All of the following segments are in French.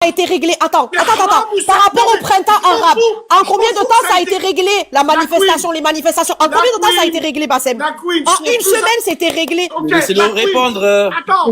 a été réglé? Attends. haram ou Par ça? rapport Non, au mais printemps je m'en arabe, fous. en Je combien m'en de fous, temps ça a été réglé? Les manifestations. En combien de temps ça a été réglé, Bassem? La Queen, En sois une plus semaine, c'était réglé. Ok, Laissez-le la Queen. répondre. Attends,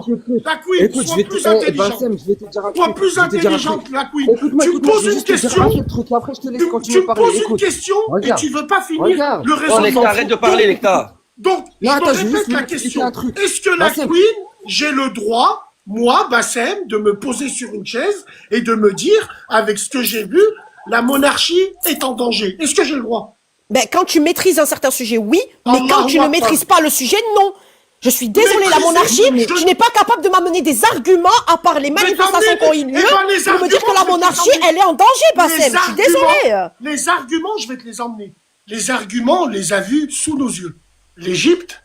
la Queen, Écoute, sois plus intelligente. Bassem, je vais te dire un Sois truc. plus je vais te dire un intelligente, truc. la Queen. Écoute-moi, Tu me écoute-moi, poses je vais une juste te dire question. un seul truc, après je te laisse Tu continuer me de parler. poses une Écoute. question et Regarde. tu veux pas finir Regarde. le Oh, raisonnement. Lecta, arrête de parler, Lecta. Donc, Non, je attends, me je vais répète juste la vous expliquer question. un truc. Est-ce que la Bassem. Queen, j'ai le droit, moi, Bassem, de me poser sur une chaise et de me dire, avec ce que j'ai vu, la monarchie est en danger? Est-ce que j'ai le droit? Ben, quand tu maîtrises un certain sujet, oui, mais Allah quand tu ne Akbar. maîtrises pas le sujet, non. Je suis désolée, la Maîtriser, monarchie, je- tu n'es pas capable de m'amener des arguments à part les manifestations qui ont eu lieu les pour me dire arguments, que la je vais te monarchie, les emmener. elle est en danger, Bassem. Je suis désolée. Les arguments, je vais te les emmener. Les arguments, on les a vus sous nos yeux. L'Égypte,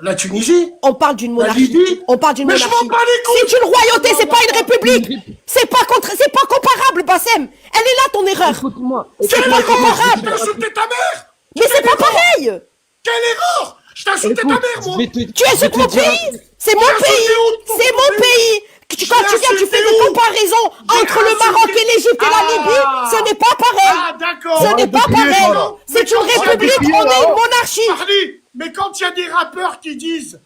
la Tunisie. On parle d'une monarchie. Libye. On parle d'une Mais je monarchie. m'en bats les couilles. C'est une royauté, c'est pas une république. C'est pas comparable, Bassem. Elle est là ton erreur. Écoute-moi. C'est écoute-moi, pas comparable. T'as insulté ta mère. Mais c'est pas pareil. Quelle erreur. Je t'ai insulté ta mère, moi. Tu es sur mon pays. C'est mon pays. C'est mon pays. Quand tu viens, tu fais des comparaisons entre le Maroc et l'Égypte et la Libye. Ce n'est pas pareil. Ah, d'accord. Ce n'est pas pareil. C'est une république, on est une monarchie. Parlez. Mais quand il y a des rappeurs qui disent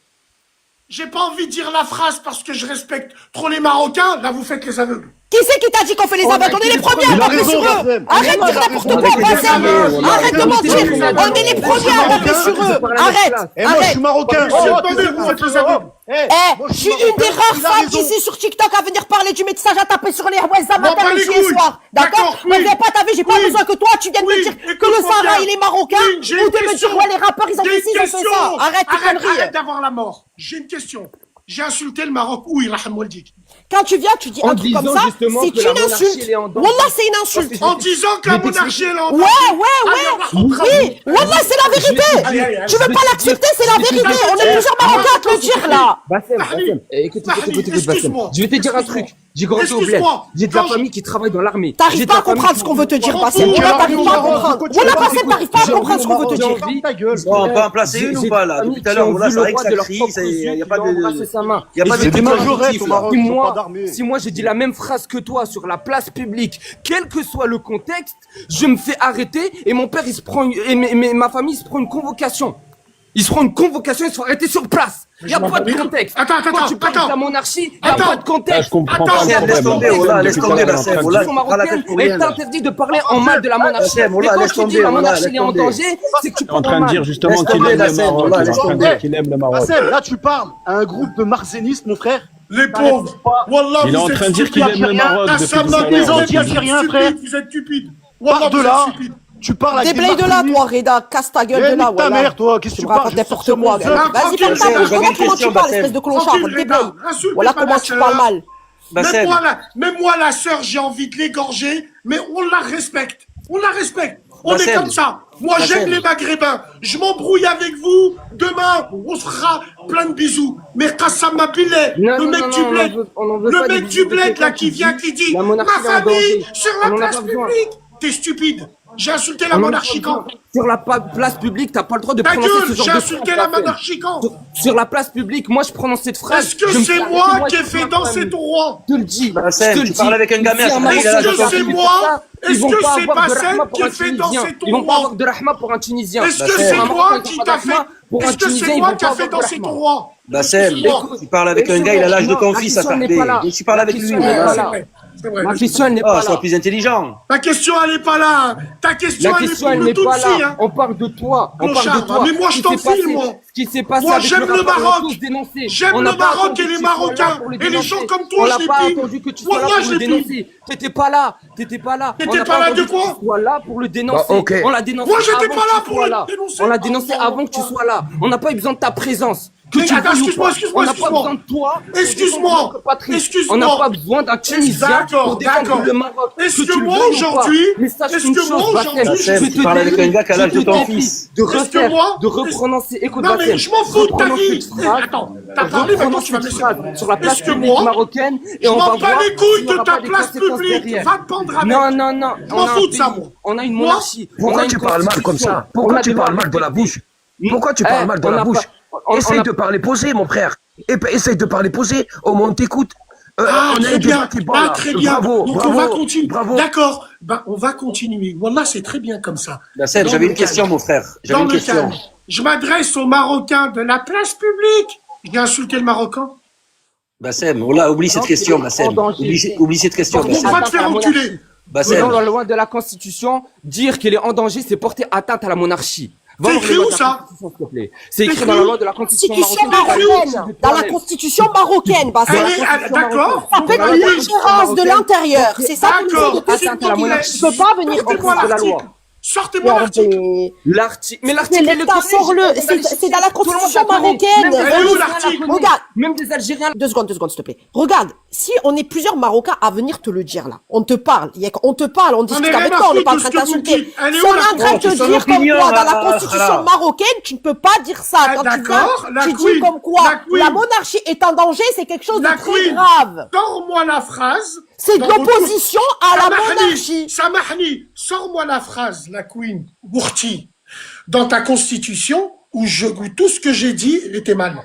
j'ai pas envie de dire la phrase parce que je respecte trop les Marocains, là vous faites les aveugles. Qui c'est qui t'a dit qu'on fait les aveugles? On est les premiers à taper sur eux. Arrête de dire n'importe quoi, Bassem. Arrête de mentir. On est les premiers à taper sur eux. Arrête. Et moi, je Arrête. suis marocain. Attendez, vous faites les aveugles. Je suis une des rares femmes ici sur TikTok à venir parler du métissage à taper sur les WhatsApp M'en bats matin, les midi et couilles. soir. D'accord? D'accord, Mais oui. viens pas, t'as vu, j'ai pas Oui. besoin que toi, tu viennes Oui, me dire que le écoute-moi Sahara, bien. il est marocain, Oui, j'ai ou une de me dire, question. ouais, les rappeurs, ils ont J'ai fait une ci, ils ont fait question. ça. Arrête tes conneries. Arrête d'avoir la mort. J'ai une question. J'ai insulté le Maroc. Oui, Raham Waldik. Quand tu viens, tu dis En un truc comme disant ça, justement c'est que la une monarchie, insulte. elle est en danger. Wallah, c'est une insulte. En disant que la monarchie est là. Ouais. Oui, Wallah, c'est la vérité. Tu veux pas l'accepter, c'est la vérité. On est plusieurs Marocains à te le dire, là. Bassem, écoute, Bassem. Excuse-moi. Je vais te dire un truc. J'ai grandi au bled. Excuse-moi. J'ai de la Quand je- famille qui travaille dans l'armée. T'arrives pas à comprendre ce qu'on veut te dire, Bassem. Wallah, t'arrives pas à comprendre. Wallah, Bassem, t'arrives pas à comprendre ce qu'on veut te dire. Ta gueule. Bon, on peut en placer une ou pas, là? Depuis tout à l'heure, voilà, c'est vrai que ça crie, il n'y a pas de... Il y a pas de des truc majorettes positif, au là. Maroc. Si moi j'ai dit la même phrase que toi sur la place publique, quel que soit le contexte, je me fais arrêter et mon père il se prend ma famille se prend une convocation. Ils se prend une convocation, ils se font arrêter sur place. Il y a pas de contexte. Attends, Quand tu parles de la monarchie, il y a Attends. pas de contexte. Je comprends Attends, pas Bassem, le laisse problème. tomber, voilà, laisse tomber, Depuis Bassem, tout à voilà, Constitution prends la tête marocaine, pour rien, elle là. t'interdit de parler en mal de la monarchie. Bassem, voilà, Et quand laisse tu dis tomber, la voilà, monarchie laisse elle est en tomber. danger, c'est que tu Il est en parles train en de dire mal. justement Laisse qu'il tomber, aime le Bassem, Maroc. voilà, Il est en laisse train de tomber. dire qu'il aime le Maroc. Bassem, là tu parles à un groupe de marxénistes, mon frère. Les pauvres. Wallah, Il est en vous êtes train de dire qu'il aime le Maroc Ah, depuis ça tout m'a à mis l'heure. des anti-algériens, frère. Vous êtes stupides. Wallah, Pars de vous là. êtes stupides. Tu parles avec Déblaye de là, toi, Reda. Casse ta gueule de là, nique ta voilà. mère, toi. Qu'est-ce que Tu tu me racontes parles? n'importe quoi. Vas-y, ferme ta Tranquille, bouche. j'avais une Comment tu question, parles, Bassem. espèce de clochard? Tranquille, Déblaye. Reda, insulte Voilà pas comment la tu sœur. parles mal. Bassem, Même moi, la sœur, j'ai envie de l'égorger, mais on la respecte. On la respecte. On est Bassem. comme ça. Moi, j'aime Bassem. les Maghrébins. Je m'embrouille avec vous. Demain, on se fera plein de bisous. Mais Qassam Mabilé, le mec du bled, le mec du bled, là, qui vient, qui dit la ma monarchie est en famille danger. sur On la en a place pas besoin. publique. T'es stupide. J'ai insulté la On en a monarchie pas quand? besoin. Sur la place publique, t'as pas le droit de Ta prononcer gueule, ce genre j'ai de insulté phrase, la Bassem. monarchie quand? Sur la place publique, moi je prononce cette phrase. Est-ce que je me c'est fais moi arrêter, qui ai je fait suis danser famille. ton roi? Je te le dis. Bassem, je te tu le parles dis. avec un gamin, Si ça un fait Marocain il a l'âge de fait ton danser fils. pour Est-ce ça, que ils vont c'est pas avoir de Bassem rahma pour qui un fait Tunisien. danser ton Ils vont pas roi? avoir de rahma pour un Tunisien. Est-ce que Bassem. c'est Un moi Marocain qui pas t'a de fait? rahma pour un Est-ce que Tunisien, c'est ils moi vont qui a pas fait avoir de danser ton rahma. roi? Bassem, tu parles avec un gars, il a l'âge de ton fils, ça La question fait. n'est pas là. Et tu parles avec La lui, question n'est voilà. pas C'est là. vrai. C'est vrai. Ma question elle n'est Oh, pas sois là. plus intelligent. Ta question, elle n'est pas là. Ta question, La elle est question pour elle le n'est pas Tutsi, là. hein. On parle de toi. On parle Clochard, de toi. mais moi, je Ce qui t'en s'est file, passé- moi. Ce qui s'est passé Moi, avec j'aime le le rapport, on Maroc. l'a tous dénoncé. J'aime On le n'a pas Maroc attendu et que les tu sois là Marocains. pour le Et les dénoncer. gens comme On toi, n'a je les pas pille. attendu que tu sois là Wallah, pour je le les pille. dénoncer. T'étais pas là. T'étais pas là. T'étais On n'a pas là attendu de quoi? que tu sois là pour le dénoncer. Bah, ok. On l'a dénoncé. Moi, j'étais avant pas que là tu pour sois le là. dénoncer. On l'a dénoncé avant que tu sois là. On n'a pas eu besoin de ta présence. Que Mais tu attends, veuilles ou excuse-moi, pas. excuse-moi, On n'a pas excuse-moi. besoin de toi. pour Excuse-moi. défendre notre patrie. Excuse-moi. On n'a pas besoin d'un Tunisien D'accord, pour défendre d'accord. le Maroc. Est-ce que tu le moi, veuilles ou aujourd'hui, pas. Mais sache est-ce une que chose, moi, Bassem, aujourd'hui, Bassem, je tu parles avec un gars qui a l'âge de ton défie fils. de Est-ce que refaire, moi, de reprononcer. Écoute, Non, mais Bassem, je m'en fous de ta reprononce vie. cette phrase, Attends, t'as parlé, maintenant tu vas me laisser. sur la place Est-ce que publique moi, marocaine et je on va m'en bats voir les couilles s'il y de aura ta pas des place conséquences publique. derrière. Va te pendre avec. Non, non, non. Je m'en On a un fous de ça, pays, moi. on a une Moi, monarchie. on Pourquoi a une tu parles mal comme constitution, ça? on Pourquoi a tu des parles lois mal de la bouche? respectées. Pourquoi tu parles mal de on la n'a bouche? pas- on Essaye a- de parler posé, mon frère. Essaye de parler posé. Au moins, on t'écoute. très bien. Très bien. Bravo, Donc bravo, on va continuer. bravo. D'accord. Ben, on va continuer. Wallah, c'est très bien comme ça. Bassem, Dans j'avais le une question, calme. mon frère. J'avais Dans une le question. calme. Je m'adresse aux Marocains de la place publique. J'ai insulté le Marocain. Bassem, voilà, oublie cette question, Bassem. Oublie cette question, On Bassem. va te faire enculer. Bassem. Dans la loi de la Constitution, dire qu'elle est en danger, c'est porter atteinte à la monarchie. C'est écrit où, ça? C'est écrit dans la loi de la Constitution Constitution marocaine. marocaine. Dans la Constitution marocaine, Bassem. D'accord. Ça peut être l'ingérence de l'intérieur. C'est ça que D'accord. nous S'il disons. te plaît. Tu peux pas venir Sortez-moi dire ça. l'article. Sortez-moi l'article. L'article, mais Mais l'article, elle est l'État connue, sort-le. je- C'est dans la tout le monde Constitution la connaît. marocaine. Même des Elle est où, Algériens l'article? la connaissent. Regarde. Même des Algériens. Deux secondes, s'il te plaît. Regarde, si on est plusieurs Marocains à venir te le dire là, on te parle, on te parle, on discute ai avec rien toi, à on n'est pas en foutre train de ce que vous d'insulter. dites. Elle est Si où, on est la en train de te C'est son dire comme opinion, quoi, dans la là, Constitution là. marocaine, tu ne peux pas dire ça. Ah, Quand tu d'accord, viens, la tu queen, dis comme quoi la queen. la monarchie est en danger, c'est quelque chose de La très queen. grave. Sors-moi la phrase. C'est de dans votre- l'opposition à la monarchie. Samahni, sors-moi la phrase, la queen, Bourti, dans ta constitution, où tout ce que j'ai dit était mal.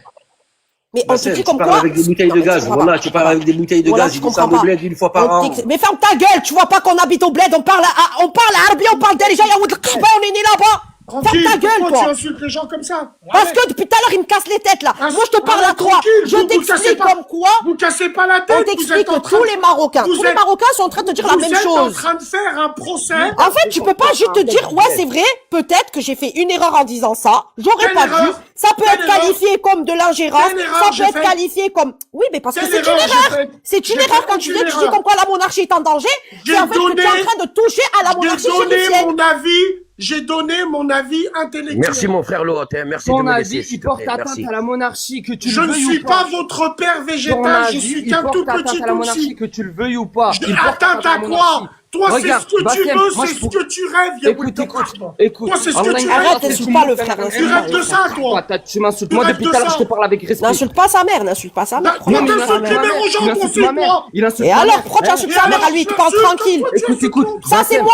Mais on te Bassem, dit tu comme parles quoi. avec des bouteilles Non, de mais tu gaz. comprends Voilà, pas. tu parles avec des bouteilles de Voilà, gaz. tu Ils nous comprends sortent de pas. bled une fois par an. Mais ferme ta gueule, tu vois pas qu'on habite au bled, on parle arabe, on parle déjà, on est né là-bas. Ferme Tranquille, ta gueule, pourquoi tu toi. insultes les gens comme ça? Parce que depuis tout à l'heure, il me casse les têtes, là. Ah, Moi, je te parle voilà, à toi. tranquille, Je vous cassez t'explique pas. comme quoi. Vous cassez pas la On tête. t'explique que tous les Marocains, tous les Marocains sont en train de te dire la même Vous êtes en chose. train de faire un procès. En fait, tu peux pas juste te dire, ouais, c'est vrai, peut-être que j'ai fait une erreur en disant ça. J'aurais Quelle pas dû. erreur? Ça peut Quelle être erreur? qualifié comme de l'ingérence. Quelle erreur Ça j'ai peut être fait? qualifié comme, oui, mais parce que Quelle c'est une erreur j'ai erreur. fait? C'est une J'ai erreur fait quand tu aucune viens, tu dis erreur. comme quoi la monarchie est en danger. J'ai C'est en fait que tu es en train de toucher à la monarchie J'ai donné chérifienne. mon avis. J'ai donné mon avis intellectuel. Merci mon frère Lot, merci de Ton me avis, laisser. il porte atteinte à la monarchie, que tu Je le ne veuilles suis ou pas. pas votre père Ton végétal, je avis, suis il qu'un tout porte atteinte petit à la monarchie, Tutsi. que tu le veuilles ou pas. Il porte Atteinte à la quoi? monarchie. Toi, c'est Regarde, ce que tu Bassem, veux, moi, c'est je ce que tu rêves. y a Écoute, beaucoup de écoute, partout. écoute. Toi, c'est ce Ah, que on a tu une rêves. Arrête, race, insulte tu pas me le fais frère, un- insulte Tu pas rêves de ça, toi. Tu m'insultes. Tu Moi, rêves depuis de tout à l'heure, ça. je te parle avec respect. N'insulte pas sa mère, n'insulte pas sa mère. Pourquoi Non, mais il t'insultes insulte les ma mères aux mère, gens il qu'on insulte fait ma mère, quoi? il insulte Et ma alors, mère. pourquoi tu insultes sa mère à lui? Tu parles tranquille. Écoute, Ça, c'est moi,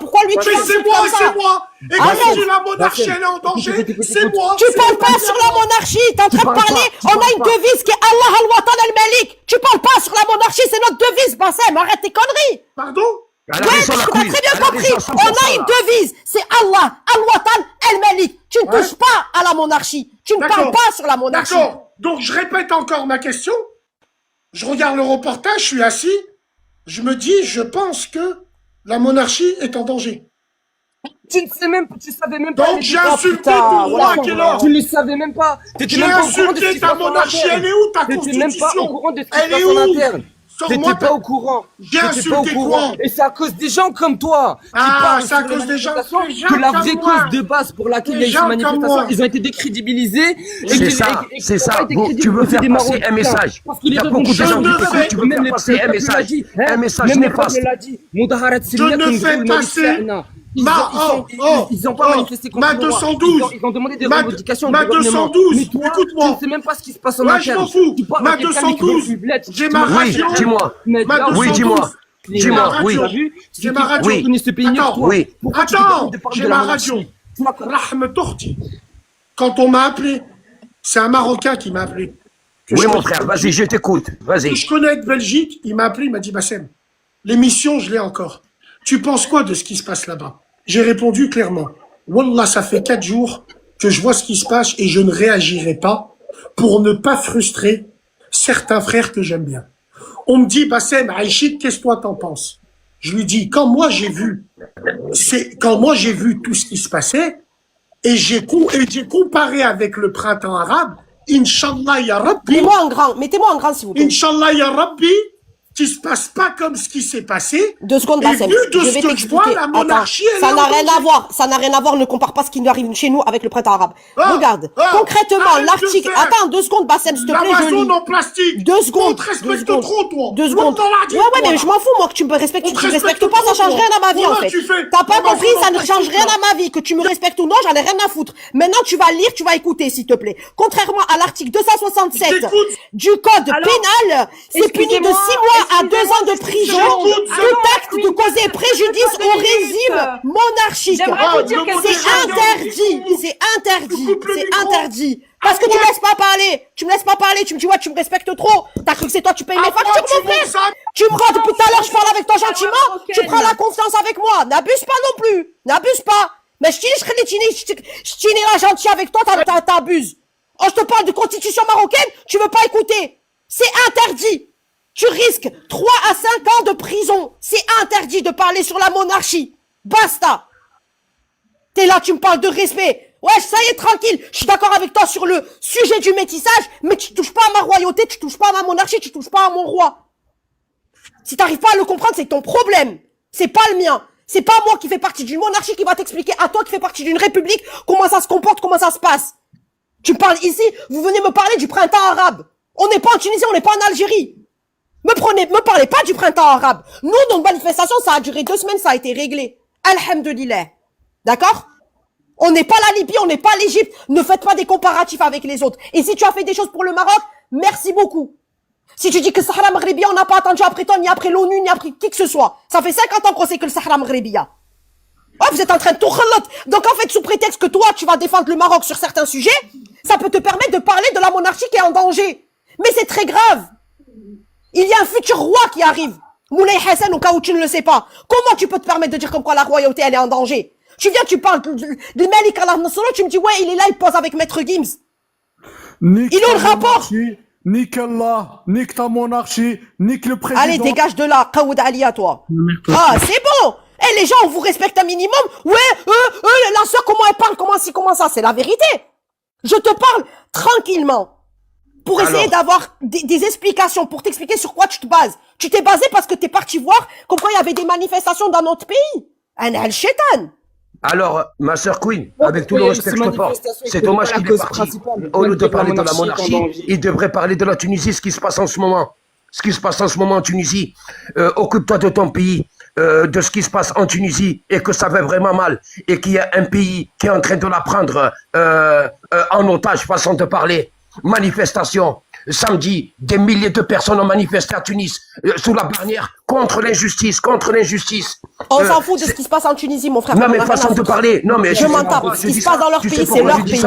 Pourquoi lui, tu Mais l'insultes c'est moi, comme ça? c'est moi. Et quand Arrête. je dis la monarchie, elle est en danger, c'est moi. Tu parles pas sur la monarchie, t'es en train de parles parler, pas, tu on a parles une pas. devise qui est Allah al-Watan al-Malik. Tu parles pas sur la monarchie, c'est notre devise, Bassem, arrête tes conneries. Pardon? Elle a Ouais, raison, tu la as queen. très bien Elle a compris, raison, on a 100%, une là. devise, c'est Allah al-Watan al-Malik. Tu ne Ouais. touches pas à la monarchie, tu ne parles pas sur la monarchie. D'accord. Donc, je répète encore ma question. Je regarde le reportage, je suis assis. Je me dis, je pense que la monarchie est en danger. Tu savais même pas. Donc, j'ai Oh, insulté putain, ton roi voilà, à quelle heure? Tu ne le savais même pas. T'étais J'ai même pas au courant de ce qui insulté se ta passe en monarchie, interne. elle est où ta T'étais même pas au constitution? courant de ce qui se Elle est passe en où? interne. Sors-moi T'étais ta- pas au courant. J'ai T'étais insulté pas au courant. quoi? Et c'est à cause des gens comme toi qui Ah, parlent c'est à sur les cause des gens- manifestations les gens que la comme vraie moi. cause de base pour laquelle il y a Les eu ces gens comme manifestations, moi. ils ont été décrédibilisés. C'est ça, c'est ça. Bon, tu veux faire passer un message. Il y a beaucoup de gens qui t'écoutent, tu veux faire passer un message. Un message néfaste. Je ne fais passer Ils ont pas manifesté contre ma le roi. 212. Ils ont demandé des Ma- revendications au ma gouvernement. 212. Mais toi, Écoute-moi. tu ne sais même pas ce qui se passe en Ouais, je interne. m'en fous. Tu parles Ma à quelqu'un qui 212. veut une blette. J'ai Tu ma m'as- Oui, radio. dis-moi. Mais Ma là, 212. Oui, dis-moi. J'ai Dis-moi, ma oui. radio. J'ai ma radio. Tu connais ce pays mieux que Attends, toi. oui. Pourquoi tu te Attends, permets de parler j'ai de la ma monarchie? radio. Tu m'as compris. Rahm Tourti. Quand on m'a appelé, c'est un Marocain qui m'a appelé. Que Oui, je mon connais- frère, vas-y, je t'écoute. Vas-y. que je connais de Belgique, il m'a appelé, il m'a dit Bassem, l'émission, je l'ai encore. Tu penses quoi de ce qui se passe là-bas? J'ai répondu clairement. Wallah, ça fait 4 jours que je vois ce qui se passe et je ne réagirai pas pour ne pas frustrer certains frères que j'aime bien. On me dit, Bassem, Aïchik, qu'est-ce que toi t'en penses? Je lui dis, quand moi j'ai vu tout ce qui se passait et j'ai comparé avec le printemps arabe, Inch'Allah ya Rabbi, Mettez-moi en grand, s'il vous plaît. Inch'Allah ya Rabbi, qui se passe pas comme ce qui s'est passé. 2 secondes, Et Bassem. vu de Je ce vais que je vois, t'expliquer. la monarchie, elle ça est n'a en rien danger. à voir. Ça n'a rien à voir. Ne compare pas ce qui nous arrive chez nous avec le printemps arabe. Ah, Regarde. ah, Concrètement, arrête de l'article. faire. Attends, 2 secondes, Bassem, s'il te plaît, je L'Amazon lis. en plastique. 2 secondes. On te respecte 2 secondes. trop, toi. 2 secondes. Ouais, mais je m'en fous, moi, que tu me respectes. On Tu te me respecte respectes pas, ça trop, change toi. rien à ma vie, en Voilà, fait. tu fais. T'as pas L'Amazon compris, ça en ne change plastique, rien là. à ma vie. Que tu me respectes ou non, j'en ai rien à foutre. Maintenant, tu vas lire, tu vas écouter, s'il te plaît. Contrairement à l'article 267 Je t'écoute. du code pénal, c'est puni de 6 mois à 2 ans de prison. J'écoute, Tout acte de causer préjudice au régime monarchique. J'aimerais vous dire quelque C'est chose. interdit, c'est interdit, Coupe le c'est micro. interdit. Parce que tu me laisses pas parler. Tu me laisses pas parler. Tu me dis, ouais, tu me respectes trop. T'as cru que c'est toi, tu payes mes factures, mon frère. Tu me rends depuis tout à l'heure, je parle avec toi gentiment. Tu prends la confiance avec moi. N'abuse pas non plus. N'abuse pas. Mais je t'ai là gentil avec toi, t'abuses. Oh, je te parle de constitution marocaine, tu veux pas écouter. C'est interdit. Tu risques 3 à 5 ans de prison. C'est interdit de parler sur la monarchie. Basta. T'es là, tu me parles de respect. Ouais, ça y est, tranquille. Je suis d'accord avec toi sur le sujet du métissage, mais tu touches pas à ma royauté, tu touches pas à ma monarchie, tu touches pas à mon roi. Si t'arrives pas à le comprendre, c'est ton problème. C'est pas le mien. C'est pas moi qui fais partie d'une monarchie qui va t'expliquer à toi qui fais partie d'une république comment ça se comporte, comment ça se passe. Tu me parles ici, vous venez me parler du printemps arabe. On n'est pas en Tunisie, on n'est pas en Algérie. Me parlez pas du printemps arabe. Nous, notre manifestation, ça a duré 2 semaines, ça a été réglé. Alhamdulillah. D'accord? On n'est pas la Libye, on n'est pas l'Égypte. Ne faites pas des comparatifs avec les autres. Et si tu as fait des choses pour le Maroc, merci beaucoup. Si tu dis que le Sahara Maghrébien, on n'a pas attendu après toi, ni après l'ONU, ni après qui que ce soit. Ça fait 50 ans qu'on sait que le Sahara Maghrébien. Oh, vous êtes en train de tout relote. Donc en fait, sous prétexte que toi, tu vas défendre le Maroc sur certains sujets, ça peut te permettre de parler de la monarchie qui est en danger. Mais c'est très grave. Il y a un futur roi qui arrive. Moulay Hassan, au cas où tu ne le sais pas. Comment tu peux te permettre de dire comme quoi la royauté, elle est en danger? Tu viens, tu parles de Malik al-Nasr, tu me dis, ouais, il est là, il pose avec Maître Gims. Il est le rapport. Nique Allah, nique ta monarchie, nique le président. Allez, dégage de là, Qaoud Ali à toi. Ah, c'est bon. Eh, les gens, on vous respecte un minimum. Ouais, la soeur, comment elle parle, comment ci, comment ça, c'est la vérité. Je te parle tranquillement. Pour essayer d'avoir des explications, pour t'expliquer sur quoi tu te bases. Tu t'es basé parce que t'es parti voir comme quoi il y avait des manifestations dans notre pays. Un al-shaitan. Alors, ma sœur Queen, avec tout le respect que je te porte, c'est dommage qu'il est parti. Au lieu de parler de la monarchie, il devrait parler de la Tunisie, ce qui se passe en ce moment. Ce qui se passe en ce moment en Tunisie. Occupe-toi de ton pays, de ce qui se passe en Tunisie, et que ça va vraiment mal. Et qu'il y a un pays qui est en train de la prendre en otage, façon de parler. Manifestation. Samedi, des milliers de personnes ont manifesté à Tunis, sous la bannière, contre l'injustice, contre l'injustice. On s'en fout de ce qui se passe en Tunisie, mon frère. Non, mais façon de parler. Non, mais je m'en tape. Ce qui se passe dans leur pays, c'est leur pays.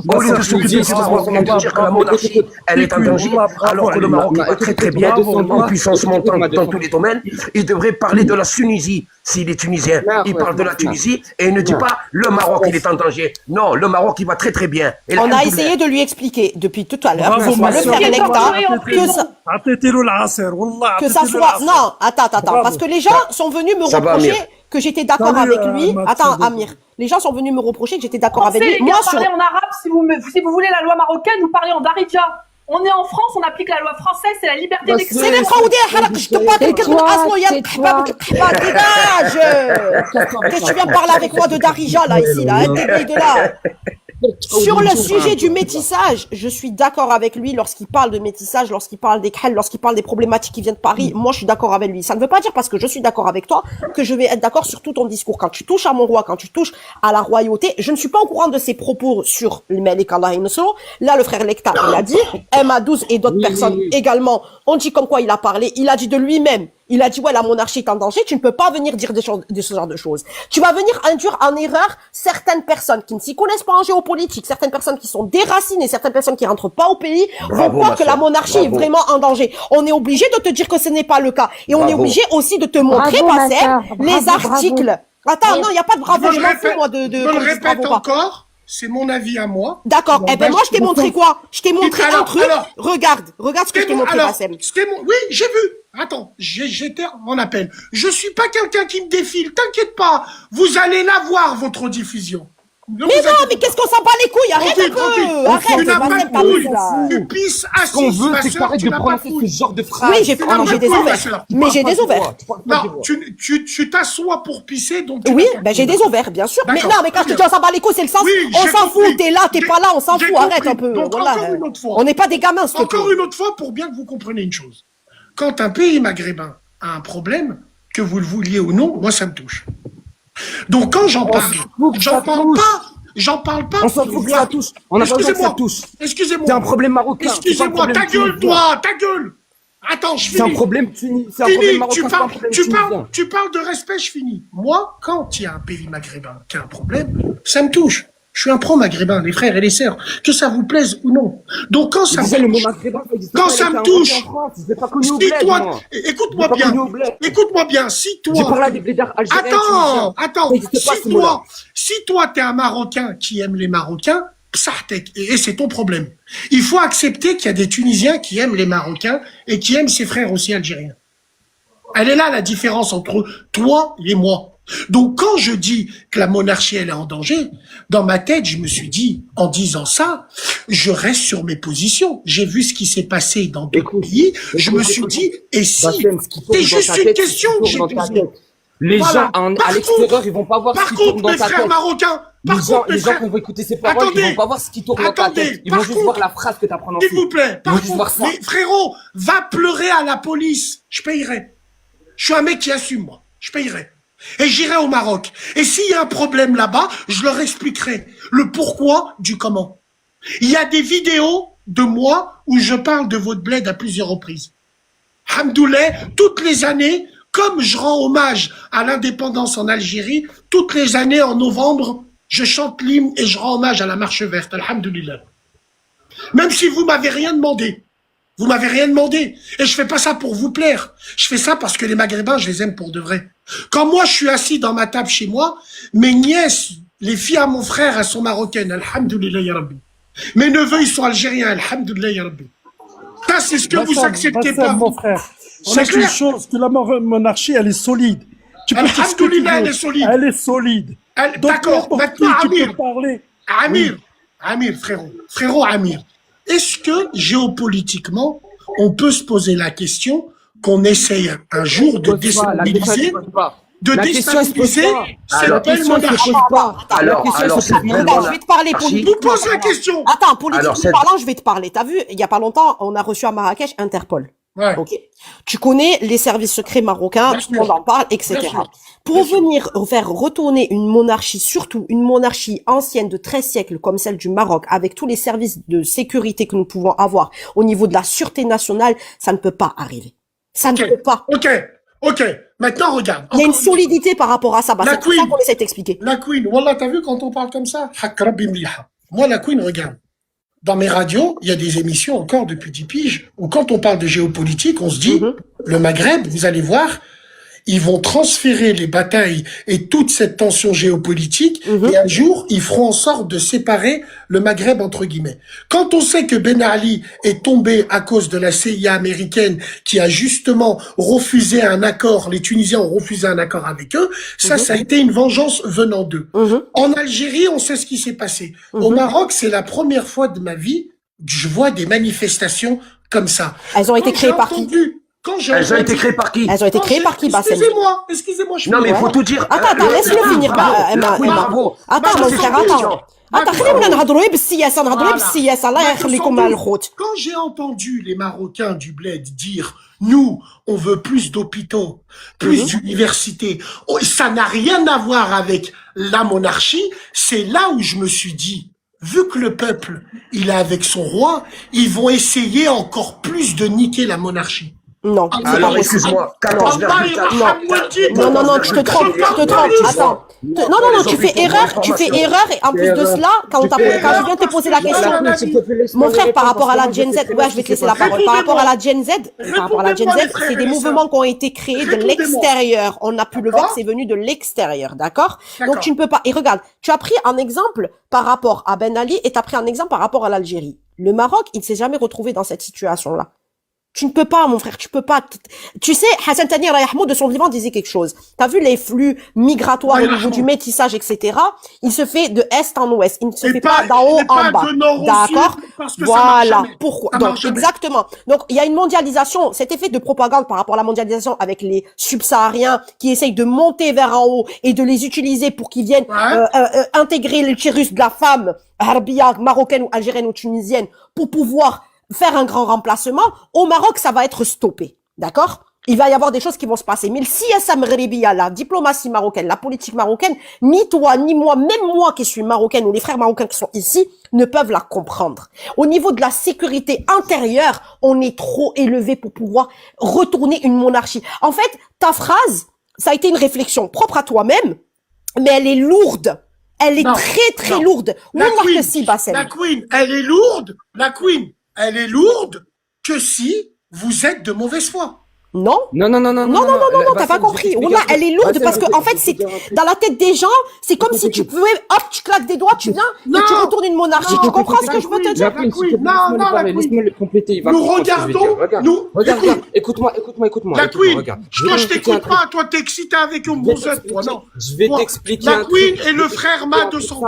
Au lieu de s'occuper de dire que la monarchie, elle est en danger, alors que le Maroc va très très bien, en puissance montante dans tous les domaines, il devrait parler de la Tunisie. S'il est tunisien, il parle de la Tunisie et il ne dit pas le Maroc, il est en danger. Non, le Maroc, il va très très bien. On a essayé de lui expliquer depuis tout à l'heure, que ce soit le frère Electa, que ça soit... Non, attends, parce que les gens sont venus me reprocher que j'étais d'accord avec lui. Attends, Amir. Les gens sont venus me reprocher que j'étais d'accord avec lui. Moi, parlez en arabe si vous voulez la loi marocaine, vous parlez en darija. On est en France, on applique la loi française, c'est la liberté d'expression. C'est les Qaoudi, je te parle de quelqu'un de dégage. Qu'est-ce que tu viens parler avec moi de darija, là, ici, là, dégage de là. Sur le sujet du métissage, je suis d'accord avec lui lorsqu'il parle de métissage, lorsqu'il parle des khel, lorsqu'il parle des problématiques qui viennent de Paris. Moi, je suis d'accord avec lui. Ça ne veut pas dire parce que je suis d'accord avec toi que je vais être d'accord sur tout ton discours. Quand tu touches à mon roi, quand tu touches à la royauté, je ne suis pas au courant de ses propos sur le Malik Allah Inusro. Là, le frère Lecta, il a dit, MA12 et d'autres personnes également ont dit comme quoi il a parlé. Il a dit de lui-même. Il a dit, ouais, la monarchie est en danger, tu ne peux pas venir dire de ce genre de choses. Tu vas venir induire en erreur certaines personnes qui ne s'y connaissent pas en géopolitique, certaines personnes qui sont déracinées, certaines personnes qui rentrent pas au pays, vont croire que la monarchie est vraiment en danger. On est obligé de te dire que ce n'est pas le cas. Et on est obligé aussi de te montrer, Bassem, les articles. Attends, non, il n'y a pas de bravo, je m'en fous, moi, de je le répète encore. C'est mon avis à moi. D'accord. Eh ben, moi, je t'ai montré quoi? Je t'ai montré un truc. Regarde ce que je t'ai montré, Bassem. Oui, j'ai vu. Attends, j'étais en appel. Je suis pas quelqu'un qui me défile. T'inquiète pas. Vous allez la voir, votre diffusion. Mais qu'est-ce qu'on s'en bat les couilles? Arrête un peu. Arrête, tu n'as pas de couilles. Tu pisses assis. Ce qu'on veut, c'est que t'arrêtes de prononcer ce genre de phrases. Oui, j'ai des ovaires. Mais j'ai des ovaires. Non, tu t'assois pour pisser, donc oui, ben j'ai des ovaires, bien sûr. Mais non, mais quand je te dis on s'en bat les couilles, c'est le sens. On s'en fout, t'es là, t'es pas là, on s'en fout. Arrête un peu. Voilà. On n'est pas des gamins, s'il te plaît. Encore une autre fois, pour bien que vous compreniez une chose. Quand un pays maghrébin a un problème, que vous le vouliez ou non, moi ça me touche. Donc quand j'en parle pas. On s'en fout que ça touche. On a pas besoin que ça touche. Excusez-moi. C'est un problème marocain. Excusez-moi, ta gueule, toi, ta gueule. Attends, je finis. C'est un problème tunisien. C'est un problème marocain. Tu parles de respect, je finis. Moi, quand il y a un pays maghrébin qui a un problème, ça me touche. Je suis un pro-maghrébin, les frères et les sœurs, que ça vous plaise ou non. Donc quand ça me touche, si toi, écoute-moi bien, si toi, J'ai parlé à des blédards algériens. attends, si toi t'es un Marocain qui aime les Marocains, psahtek, et c'est ton problème. Il faut accepter qu'il y a des Tunisiens qui aiment les Marocains et qui aiment ses frères aussi algériens. Elle est là la différence entre toi et moi. Donc quand je dis que la monarchie elle est en danger, dans ma tête je me suis dit, en disant ça, je reste sur mes positions. J'ai vu ce qui s'est passé dans d'autres pays, je me suis dit, et si, c'est juste une question que j'ai posée. Les gens à l'extérieur, ils vont pas voir ce qui tourne dans ta tête. Par contre, mes frères marocains, les gens qui vont écouter ces paroles, ils vont pas voir ce qui tourne dans ta tête. Ils vont juste voir la phrase que t'as prononcée. S'il vous plaît, par contre, mais frérot, va pleurer à la police, je payerai. Je suis un mec qui assume, moi. Je payerai. Et j'irai au Maroc. Et s'il y a un problème là-bas, je leur expliquerai le pourquoi du comment. Il y a des vidéos de moi où je parle de votre bled à plusieurs reprises. Hamdoullah, toutes les années, comme je rends hommage à l'indépendance en Algérie, toutes les années en novembre, je chante l'hymne et je rends hommage à la marche verte. Alhamdoulilah. Même si vous m'avez rien demandé. Vous m'avez rien demandé. Et je fais pas ça pour vous plaire. Je fais ça parce que les Maghrébins, je les aime pour de vrai. Quand moi, je suis assis dans ma table chez moi, mes nièces, les filles à mon frère, elles sont marocaines. Alhamdoulilah ya Rabbi. Mes neveux, ils sont algériens. Alhamdoulilah ya Rabbi. Ça, c'est ce que vous acceptez pas. Mon frère, c'est une chose que la monarchie, elle est solide. Tu peux dire ce que tu veux. Elle est solide. Elle est solide. D'accord. Maintenant, Amir. Frérot Amir. Est-ce que, géopolitiquement, on peut se poser la question qu'on essaye un jour de déstabiliser cette belle monarchie? Je vais te parler politiquement. Vous posez la question. Attends, politiquement parlant, je vais te parler. T'as vu, il y a pas longtemps, on a reçu à Marrakech Interpol. Ouais. Ok. Tu connais les services secrets marocains, tout le monde en parle, etc. Pour venir faire retourner une monarchie, surtout une monarchie ancienne de 13 siècles comme celle du Maroc, avec tous les services de sécurité que nous pouvons avoir au niveau de la sûreté nationale, ça ne peut pas arriver. Ça ne peut pas. Ok. Maintenant, regarde. Il y a une solidité par rapport à ça. Bah, c'est pour ça qu'on essaie de t'expliquer. La Queen, Wallah, t'as vu quand on parle comme ça? Moi, la Queen, regarde. Dans mes radios, il y a des émissions encore depuis 10 piges où quand on parle de géopolitique, on se dit, le Maghreb, vous allez voir, ils vont transférer les batailles et toute cette tension géopolitique et un jour, ils feront en sorte de séparer le Maghreb entre guillemets. Quand on sait que Ben Ali est tombé à cause de la CIA américaine qui a justement refusé un accord, les Tunisiens ont refusé un accord avec eux, ça a été une vengeance venant d'eux. En Algérie, on sait ce qui s'est passé. Au Maroc, c'est la première fois de ma vie que je vois des manifestations comme ça. Elles ont été créées par qui? Elles ont été créées par qui? Elles ont été créées par qui, Bassem? Excusez-moi, je Non, mais il faut tout dire. Attends, laisse-le finir, Emma. Attends, mon frère, attends. Quand j'ai entendu les Marocains du bled dire nous, on veut plus d'hôpitaux, plus d'universités, ça n'a rien à voir avec la monarchie, c'est là où je me suis dit, vu que le peuple, il est avec son roi, ils vont essayer encore plus de niquer la monarchie. Non. Alors, excuse-moi, 14,4. Non, tu te trompes. Attends. Non, tu fais erreur et en plus de cela, quand je viens de te poser la question, mon frère, par rapport à la Gen Z, ouais, je vais te laisser la parole. Par rapport à la Gen Z, c'est des mouvements qui ont été créés de l'extérieur. On a pu le voir, c'est venu de l'extérieur, d'accord? Donc tu ne peux pas, et regarde, tu as pris un exemple par rapport à Ben Ali et tu as pris un exemple par rapport à l'Algérie. Le Maroc, il ne s'est jamais retrouvé dans cette situation-là. Tu ne peux pas, mon frère, tu peux pas. Tu sais, Hassan Tani Rayahmoud, de son vivant, disait quelque chose. T'as vu les flux migratoires au niveau du métissage, etc. Il se fait de est en ouest. Il ne se fait pas d'en haut en bas. D'accord? Voilà. Pourquoi? Donc, exactement. Donc, il y a une mondialisation, cet effet de propagande par rapport à la mondialisation avec les subsahariens qui essayent de monter vers en haut et de les utiliser pour qu'ils viennent intégrer l'utérus de la femme, arbia, marocaine ou algérienne ou tunisienne, pour pouvoir faire un grand remplacement. Au Maroc, ça va être stoppé. D'accord? Il va y avoir des choses qui vont se passer. Mais le CSA Mghribiya, la diplomatie marocaine, la politique marocaine, ni toi, ni moi, même moi qui suis marocaine ou les frères marocains qui sont ici, ne peuvent la comprendre. Au niveau de la sécurité intérieure, on est trop élevé pour pouvoir retourner une monarchie. En fait, ta phrase, ça a été une réflexion propre à toi-même, mais elle est lourde. elle est Non, très non. lourde. La Wallah queen, que si, Bassem. la queen, elle est lourde. La queen, elle est lourde que si vous êtes de mauvaise foi. Non? Non, T'as pas compris. Wallah, elle est lourde parce que, en fait, c'est, dans la tête des gens, c'est comme si tu pouvais, hop, tu claques des doigts, tu viens, et tu retournes une monarchie. Tu comprends ce que je veux te dire? Laisse-moi le compléter. Il va Nous comprendre ce que je vais dire. regardons, Regarde. nous, Regarde, écoute. écoute-moi. La écoute-moi, queen, regarde. toi je vais t'écoute t'expliquer pas, toi t'es excité avec une boussette, toi, non. Je vais Moi, t'expliquer la un queen truc. et le frère Ma de son.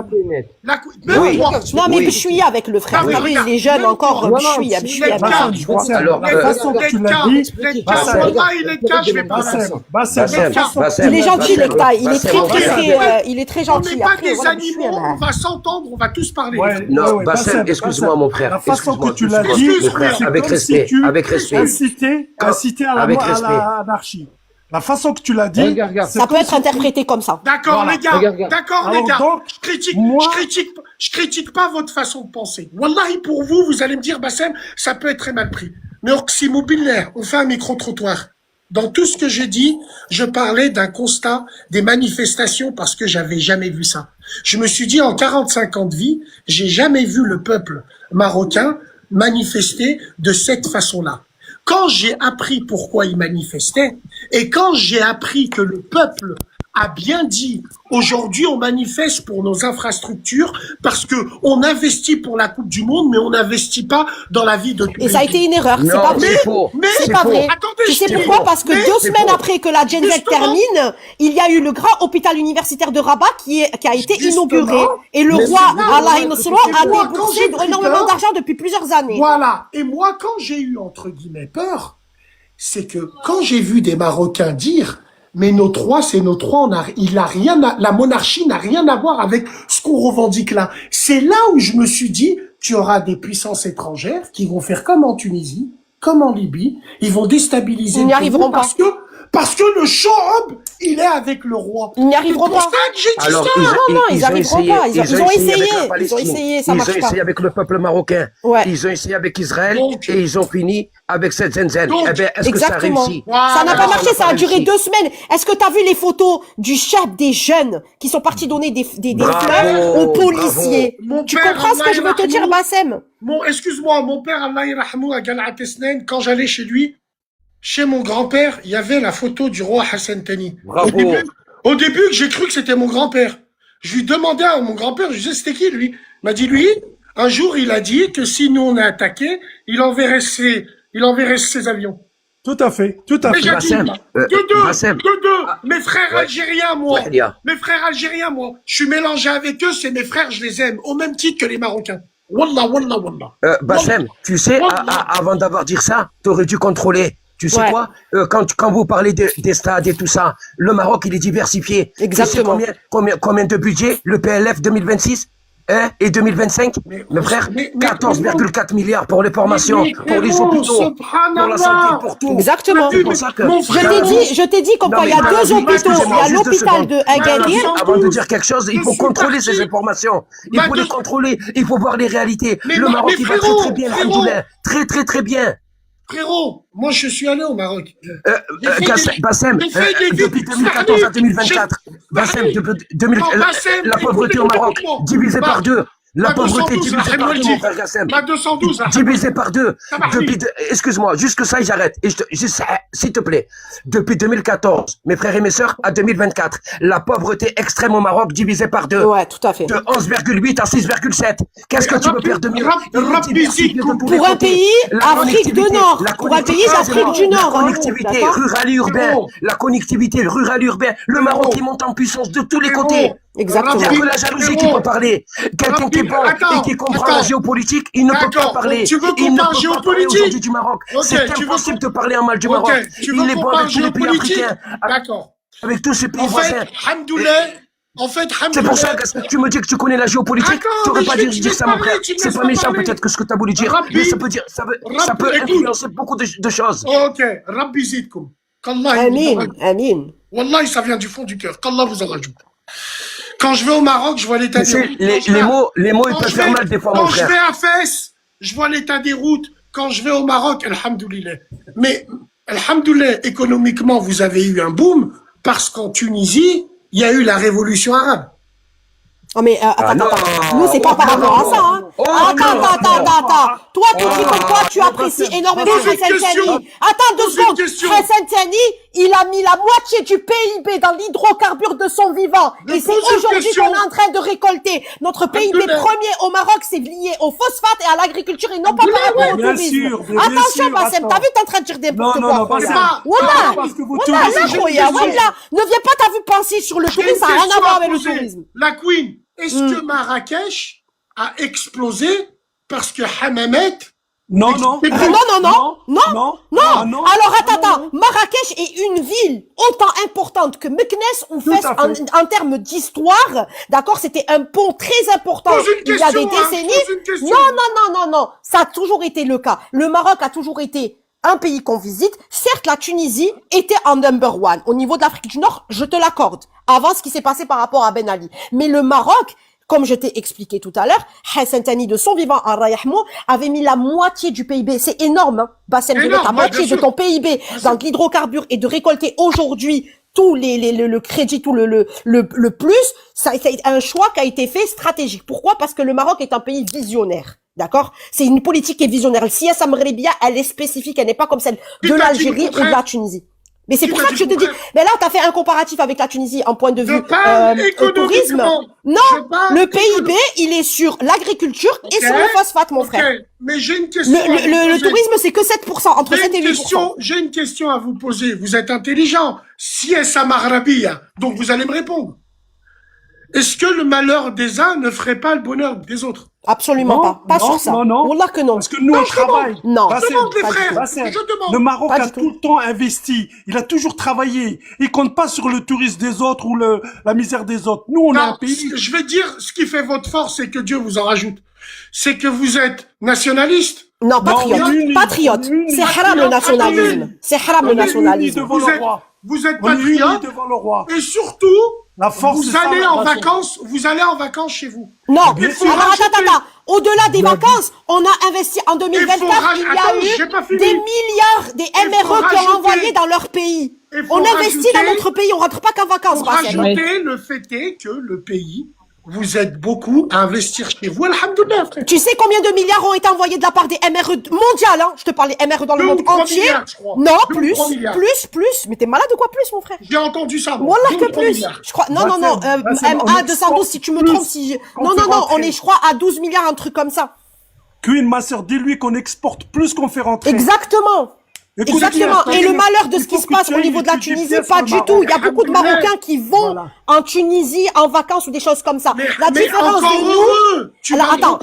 La queen, même Oui. moi. Non, mais Oui. Bchoui avec le frère. Non, mais T'as vu, regarde, il est jeune même encore, toi. Bchoui, Non, Bchoui, les avec gars, lui. Alors, la façon que tu l'as dit, Wallah, je vais pas Bassem, Il est gentil, Lekta. Il est Bassem, très, mon frère. il est très On gentil. n'est pas Après, des voilà, animaux, Bchoui, on va s'entendre, on va tous parler. Non, ouais, Bassem, excuse-moi, mon frère. La façon que Excuse-moi, tu l'as excuse-moi, dit, mon frère, c'est avec comme si respect, tu avec respect. incitais à Avec l'anarchie. La façon que tu l'as dit, Regarde. c'est Ça peut comme être si- interprété comme ça. D'accord, Voilà. les gars. Regarde. D'accord, Alors les gars. donc, Je critique pas votre façon de penser. Wallahi, pour vous, vous allez me dire, Bassem, ça peut être très mal pris. Mais Oximo Biller, on fait un micro-trottoir. Dans tout ce que j'ai dit, je parlais d'un constat des manifestations parce que j'avais jamais vu ça. Je me suis dit, en 45 ans de vie, j'ai jamais vu le peuple marocain manifester de cette façon-là. Quand j'ai appris pourquoi il manifestait, et quand j'ai appris que le peuple a bien dit, aujourd'hui on manifeste pour nos infrastructures parce que on investit pour la Coupe du Monde, mais on n'investit pas dans la vie de tous Et ça a les été gens. une erreur. C'est Non, pas vrai. c'est faux. C'est C'est pas faux. vrai. Attendez, Tu sais je dis- pourquoi? Parce que Mais 2 c'est semaines faux. après que la Gen Z Justement. termine, il y a eu le grand hôpital universitaire de Rabat qui a été Justement. inauguré. Et le Mais roi c'est là, Allah ouais, Inusra c'est a moi, quand déboursé j'ai pris énormément peur, d'argent depuis plusieurs années. Voilà. Et moi, quand j'ai eu, entre guillemets, peur, c'est que quand j'ai vu des Marocains dire, mais notre roi, c'est notre roi, la monarchie n'a rien à voir avec ce qu'on revendique là. C'est là où je me suis dit, tu auras des puissances étrangères qui vont faire comme en Tunisie, comme en Libye, ils vont déstabiliser Ils n'y le arriveront pays parce que le show-up, il est avec le roi. Ils n'y arriveront C'est pour pas. ça que j'ai dit Alors, ça. non, ils ont arriveront essayé, pas. Ils ont essayé. avec la Ils ont Palestine. essayé, ça Ils marche ont pas. essayé avec le peuple marocain. Ouais. Ils ont essayé avec Israël Donc- et ils ont fini avec cette zenzen. Donc- Eh bien, est-ce que ça a Exactement. réussi? Voilà. Ça n'a pas marché, ça a pas duré réussi. 2 semaines. Est-ce que t'as vu les photos du chef des jeunes qui sont partis donner des Bravo, fleurs aux policiers? Mon Tu père, comprends ce que Allah je veux te dire, yarhamou. Bassem? Excuse-moi, mon père, Allah yarhamou, à Galat Esnen, quand j'allais chez lui, chez mon grand-père, il y avait la photo du roi Hassan Thani. Bravo. Au début, j'ai cru que c'était mon grand-père. Je lui demandais à mon grand-père, je disais, c'était qui, lui? Il m'a dit, lui, un jour, il a dit que si nous on est attaqué, il enverrait ses avions. Tout à fait, tout à fait. Déjà dit, Bassem, Bassem. de deux, mes frères algériens, moi. Ouais, Lia. Mes frères algériens, moi. Je suis mélangé avec eux, c'est mes frères, je les aime, au même titre que les Marocains. Wallah, wallah, wallah. Bassem, tu sais, avant d'avoir dit ça, t'aurais dû contrôler. Tu sais Ouais. quoi? Quand vous parlez des stades et tout ça, le Maroc, il est diversifié. Exactement. Tu sais combien de budget le PLF 2026 et 2025? Mes frères, mais- 14,4 milliards pour les formations, Mais pour les frérot, hôpitaux, pour la santé, pour tout. Exactement. C'est pour ça que... Mon frère, Je t'ai dit comme Non, quoi il y a mais deux madame, hôpitaux. Il y excusez-moi, a juste l'hôpital 2 de secondes. Agadir. Avant de dire quelque chose, il Je faut suis contrôler parti. ces informations. Il Ma faut les deux- contrôler. Il faut voir les réalités. Mais Le ma- Maroc, mais il va frérot, très très bien. frérot. Alhamdoulilah. Très très très bien. Frérot, moi je suis allé au Maroc. J'ai fait des- Bassem, j'ai fait des depuis vidéos. 2014 à 2024, Bassem, la pauvreté au Maroc, divisée par 2. La Ma pauvreté 212, divisée par 2, Rahim mon frère Gassem. Ma 212, Divisé par 2. Ça va, oui. Excuse-moi, juste ça et j'arrête. S'il te plaît. Depuis 2014, mes frères et mes sœurs, à 2024, la pauvreté extrême au Maroc divisée par 2. Ouais, tout à fait. De 11,8 à 6,7. Qu'est-ce que tu peux faire de mieux? Pour un pays, Afrique du Nord. Pour un pays d'Afrique du Nord. La hein, connectivité d'accord. rurale et urbaine. La connectivité rurale et urbaine. Le Maroc, il monte en puissance de tous les côtés. Exactement. Il n'y a que la jalousie qui peut parler. Quelqu'un qui est bon et qui comprend la géopolitique, il ne peut pas D'accord, parler. tu veux qu'on Il ne parle peut pas parler géopolitique? aujourd'hui du Maroc. Ok, C'est tu veux impossible qu'on- de parler en mal du Ok, Maroc. tu Il veux est qu'on bon parle avec tous les pays géopolitique? africains, D'accord. avec tous ces pays En voisins. fait, Hamdoullah, C'est pour ça que tu me dis que tu connais la géopolitique. Attends, Tu n'aurais mais pas je dû vais dire ça, mon parler, frère. tu me C'est laisses pas pas méchant parler. peut-être que ce que tu as voulu dire. Rabbi, Mais ça peut Rabbi, écoute. influencer beaucoup de choses. Ok, Rabbi Zidkoum. Qu'Allah il vous Amin, rajoute. amin. Wallahi, ça vient du fond du cœur. Qu'Allah vous en rajoute. Quand je vais au Maroc, je vois l'état Tu des sais, routes. les Quand je vais à- mots, ils quand peuvent je faire vais- mal des fois, mon Quand je frère. vais à Fès, je vois l'état des routes. Quand je vais au Maroc, alhamdoulilah. Mais, alhamdoulilah, économiquement, vous avez eu un boom parce qu'en Tunisie, il y a eu la révolution arabe. Oh mais attends. Nous c'est pas par rapport à ça. Hein. Attends. Toi tu dis comme quoi tu apprécies énormément Hassan Tani. Attends 2 secondes. Hassan Tani, il a mis la moitié du PIB dans l'hydrocarbure de son vivant. Et c'est aujourd'hui qu'on est en train de récolter. Notre PIB premier au Maroc, c'est lié au phosphate et à l'agriculture et non pas par rapport au tourisme. Attention Bassem, t'as vu t'es en train de dire des n'importe quoi. Wallah, ne viens pas t'as vu penser sur le tourisme, ça n'a rien à voir avec le tourisme. La Queen, est-ce que Marrakech a explosé parce que Hammamet... Non. Alors attends. Marrakech est une ville autant importante que Meknès ou Fès en termes d'histoire. D'accord, c'était un pont très important il y a des décennies. Non. Ça a toujours été le cas. Le Maroc a toujours été un pays qu'on visite. Certes, la Tunisie était en number 1. Au niveau de l'Afrique du Nord, je te l'accorde. Avant ce qui s'est passé par rapport à Ben Ali. Mais le Maroc, comme je t'ai expliqué tout à l'heure, Hassan Tani de son vivant à Rayahmou avait mis la moitié du PIB. C'est énorme, hein. Bassem de mettre la moitié de ton PIB dans de l'hydrocarbure et de récolter aujourd'hui tout le crédit, tout le plus. Ça a été un choix qui a été fait stratégique. Pourquoi? Parce que le Maroc est un pays visionnaire. D'accord? C'est une politique qui est visionnaire. Le Siasa Maghrébia, elle est spécifique, elle n'est pas comme celle de l'Algérie ou de la Tunisie. Mais c'est pour ça que je te dis, mais là, t'as fait un comparatif avec la Tunisie en point de vue tourisme. Non, le PIB, il est sur l'agriculture et sur le phosphate, mon frère. Mais j'ai une question. Le tourisme, c'est que 7%, entre 7 et 8%. J'ai une question à vous poser. Vous êtes intelligent. Siasa Maghrébia, donc vous allez me répondre. Est-ce que le malheur des uns ne ferait pas le bonheur des autres? Absolument pas sur ça. Non. Wallah que non. Parce que nous, on travaille. Non. Je demande les frères. Je demande. Le Maroc a tout le temps investi. Il a toujours travaillé. Il compte pas sur le tourisme des autres ou la misère des autres. Nous, on est un pays. Je vais dire, ce qui fait votre force, c'est que Dieu vous en rajoute. C'est que vous êtes nationaliste. Non, patriote. C'est haram le nationalisme. C'est haram le nationalisme. Vous êtes patriote. Devant le roi. Et surtout, vous allez en vacances chez vous. Non, alors attends. Au-delà des vacances, on a investi en 2024, il y a eu des milliards des MRE qui ont envoyé dans leur pays. On investit dans notre pays, on rentre pas qu'en vacances. Pour rajouter, le fait est que le pays, vous êtes beaucoup à investir chez vous, alhamdoulilah, frère. Tu sais combien de milliards ont été envoyés de la part des MRE mondiales, hein? Je te parle des MRE dans le monde entier. Milliards, je crois. Non, plus. Mais t'es malade ou quoi plus, mon frère? J'ai entendu ça. Wallah que plus. Je crois, non, MA 212, si tu me trompes, non, on est, je crois, à 12 milliards, un truc comme ça. Queen, ma sœur, dis-lui qu'on exporte plus qu'on fait rentrer. Exactement. Exactement. Et le malheur de ce qui se passe au niveau de la Tunisie, pas du tout. Il y a beaucoup de Marocains qui vont en Tunisie en vacances ou des choses comme ça. La différence de nous. Alors attends,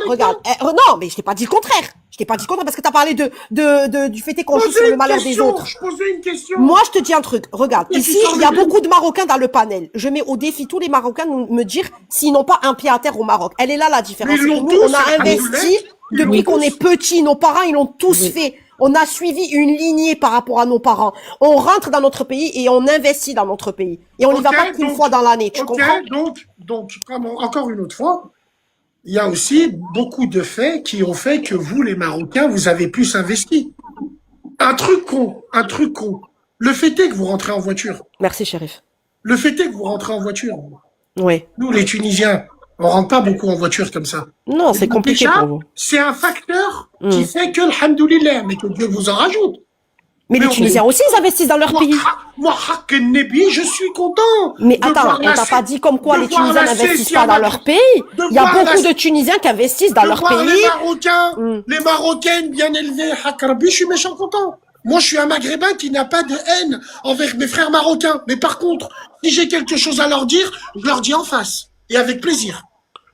regarde. Non, mais je t'ai pas dit le contraire. Parce que t'as parlé du fait qu'on joue sur le malheur des autres. Je posais une question. Moi, je te dis un truc. Regarde, ici, il y a beaucoup de Marocains dans le panel. Je mets au défi tous les Marocains de me dire s'ils n'ont pas un pied à terre au Maroc. Elle est là la différence. Nous, on a investi depuis qu'on est petits. Nos parents, ils l'ont tous fait. On a suivi une lignée par rapport à nos parents. On rentre dans notre pays et on investit dans notre pays. Et on n'y va pas qu'une fois dans l'année, tu comprends? Donc, encore une autre fois, il y a aussi beaucoup de faits qui ont fait que vous, les Marocains, vous avez plus investi. Un truc con. Le fait est que vous rentrez en voiture. Merci, Chérif. Le fait est que vous rentrez en voiture. Oui. Nous, les Tunisiens, on rentre pas beaucoup en voiture comme ça. Non, c'est compliqué pour vous. C'est un facteur qui fait que, alhamdoulilah, mais que Dieu vous en rajoute. Mais les Tunisiens aussi, ils investissent dans leur pays. Moi, je suis content. Mais attends, on t'a pas dit comme quoi les Tunisiens n'investissent pas dans leur pays. Il y a beaucoup de Tunisiens qui investissent dans leur pays. Les Marocaines bien élevées, Hakrabi, je suis méchant content. Moi, je suis un Maghrébin qui n'a pas de haine envers mes frères marocains. Mais par contre, si j'ai quelque chose à leur dire, je leur dis en face. Et avec plaisir.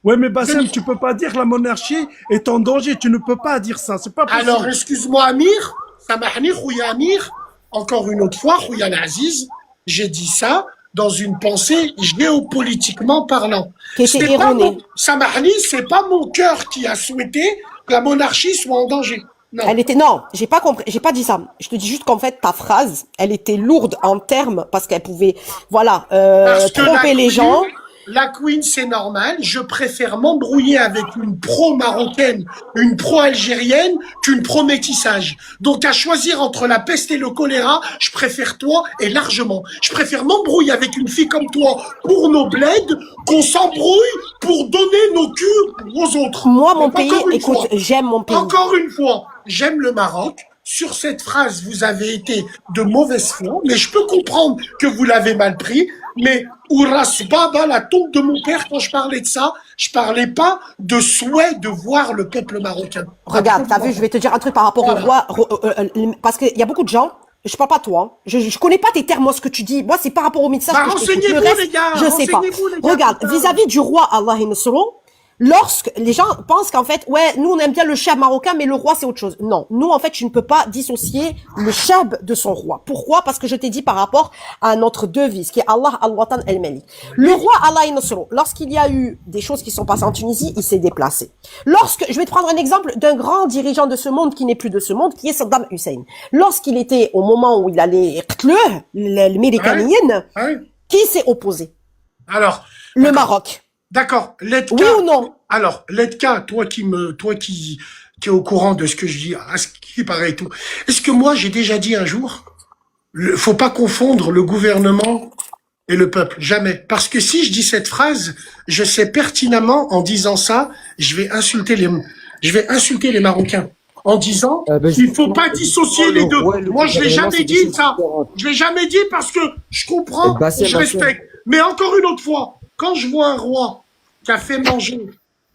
Ouais, mais Bassem, tu peux pas dire que la monarchie est en danger. Tu ne peux pas dire ça. C'est pas possible. Alors, excuse-moi, Amir. Samahni, Khouya Amir. Encore une autre fois, Khouya Aziz. J'ai dit ça dans une pensée géopolitiquement parlant. C'est erroné. Samahni, c'est pas mon cœur qui a souhaité que la monarchie soit en danger. Non. Non, j'ai pas compris, j'ai pas dit ça. Je te dis juste qu'en fait, ta phrase, elle était lourde en termes parce qu'elle pouvait, tromper les gens. la Queen, c'est normal. Je préfère m'embrouiller avec une pro-marocaine, une pro-algérienne qu'une pro-métissage. Donc, à choisir entre la peste et le choléra, je préfère toi et largement. Je préfère m'embrouiller avec une fille comme toi pour nos bleds qu'on s'embrouille pour donner nos culs aux autres. Moi, mon Donc, pays, encore une écoute, fois, j'aime mon pays. Encore une fois, j'aime le Maroc. Sur cette phrase, vous avez été de mauvaise foi, mais je peux comprendre que vous l'avez mal pris. Mais Ouras Baba, la tombe de mon père, quand je parlais de ça, je parlais pas de souhait de voir le peuple marocain. Regarde, t'as vu, je vais te dire un truc par rapport au roi, parce qu'il y a beaucoup de gens, je parle pas de toi, hein. Je connais pas tes termes, moi, ce que tu dis. Moi, c'est par rapport au message que je t'écoute. Le renseignez-vous, reste, les gars, je sais pas. renseignez-vous, les gars, Regarde, putain. vis-à-vis du roi Allah Nasrou, lorsque les gens pensent qu'en fait, ouais, nous on aime bien le cheb marocain, mais le roi c'est autre chose. Non, nous en fait, tu ne peux pas dissocier le cheb de son roi. Pourquoi? Parce que je t'ai dit par rapport à notre devise, qui est Allah al-Watan al-Malik. Le roi Allah Nasrou, lorsqu'il y a eu des choses qui sont passées en Tunisie, il s'est déplacé. Je vais te prendre un exemple d'un grand dirigeant de ce monde qui n'est plus de ce monde, qui est Saddam Hussein. Lorsqu'il était au moment où il allait le Méricanien, qui s'est opposé? Alors, le Maroc. D'accord, Ledka. Oui ou non? Alors, Ledka, toi qui est au courant de ce que je dis, à ce qui paraît et tout. Est-ce que moi, j'ai déjà dit un jour, faut pas confondre le gouvernement et le peuple? Jamais. Parce que si je dis cette phrase, je sais pertinemment, en disant ça, je vais insulter les Marocains. En disant, il faut pas dissocier les deux. Moi, je l'ai jamais dit, ça. Je l'ai jamais dit parce que je comprends, je respecte. Mais encore une autre fois, quand je vois un roi qui a fait manger